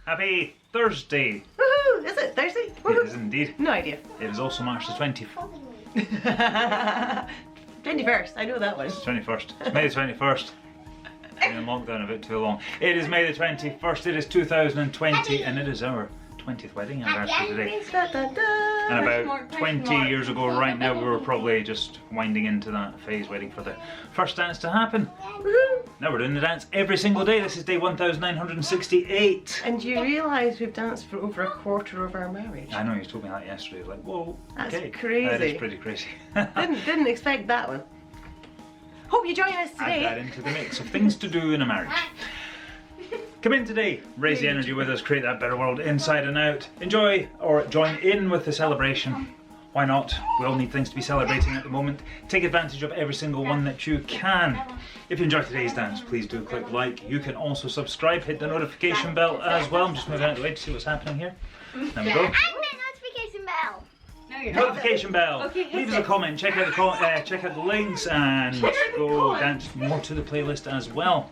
Happy Thursday. Woohoo! Is it Thursday? Woohoo. It is indeed. No idea. It is also March the 20th. 21st, I know that one. It's 21st. It's May the 21st. Been in lockdown a bit too long. It is May the 21st. It is 2020 and it is our 20th wedding anniversary today. Da, da, da. And about 20 years ago right now we were probably just winding into that phase waiting for the first dance to happen. Woohoo! Now we're doing the dance every single day. This is day 1968. And you realise we've danced for over a quarter of our marriage. I know, you told me that yesterday. I was like, whoa, That's okay. crazy. That is pretty crazy. Didn't expect that one. Hope you join us today. Add that into the mix of things to do in a marriage. Come in today, raise the energy with us, create that better world inside and out. Enjoy or join in with the celebration. Why not? We all need things to be celebrating at the moment. Take advantage of every single one that you can. If you enjoyed today's dance, please do click like. You can also subscribe, hit the notification bell as well. I'm just moving out of the way to see what's happening here. There we go. And the notification bell. No, you're not. Notification bell. Okay, Leave us a comment. Check out the links and go dance more to the playlist as well.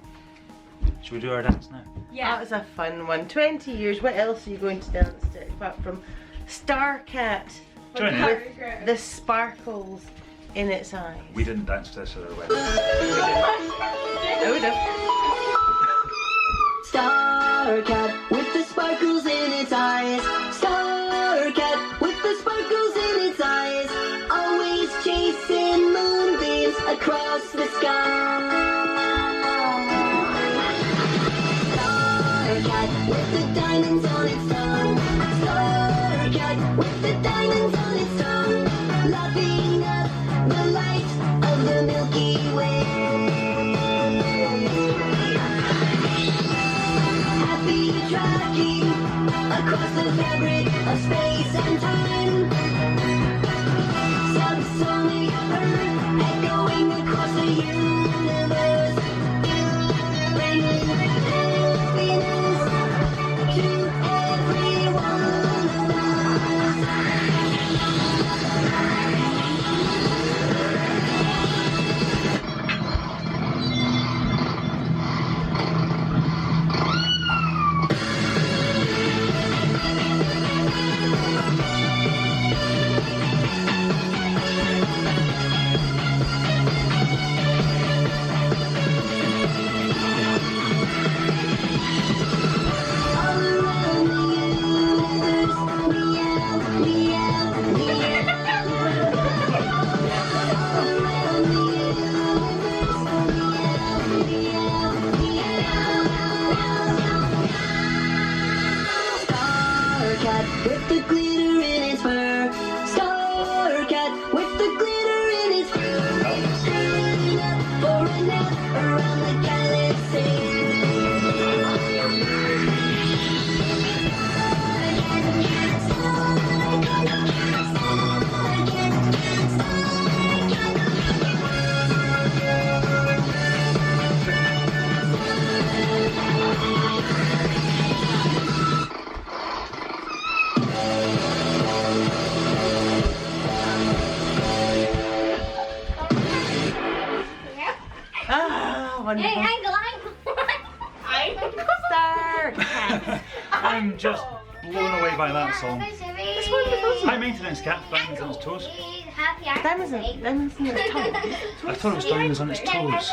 Should we do our dance now? Yeah. That was a fun one. 20 years. What else are you going to dance to apart from Starcat Join in. with the sparkles in its eyes? We didn't dance to this at our wedding. Oh no. Starcat with the sparkles in its eyes. Starcat with the sparkles in its eyes. Always chasing moonbeams across the sky. Starcat with the diamonds on its tongue. Starcat with the diamonds on its tongue. Laughing up the light of the Milky Way. Happy tracking across the fabric of space and time. Subsonic bird echoing across the universe. Bringing happiness to every one of us. All around the universe, meow, meow, meow. All around the universe, meow, meow, meow. Starcat with the glitter in its fur. Starcat with the glitter in its fur. Sailing up for a nap around the galaxy. Ah, wonderful. Starcat. I'm just blown away by that song. It's wonderful. High maintenance cat, diamonds on his toes. Diamonds in its tongue. I thought it was diamonds on its toes.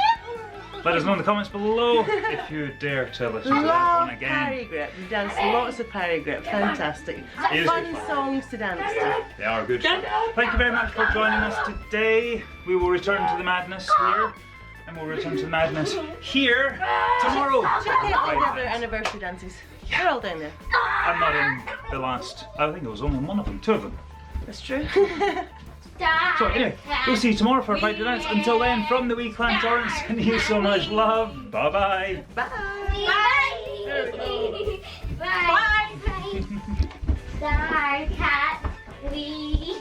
Let us know in the comments below if you dare to listen to that Love one again. parry grip. We've danced lots of parry grip. Fantastic. It is Fun good fun. songs to dance to. They are good fun. Thank you very much for joining us today. We will return to the madness here, and we'll return to the madness here tomorrow. Check out all the other anniversary dances. They're all down there. I'm not in the last. I think it was only one of them, two of them. That's true. So anyway, we'll see you tomorrow for a fight to dance. Until then, from the Wee Clan Torrance, sending you so much love. Bye bye. Bye. Bye. Bye. Starcat. We.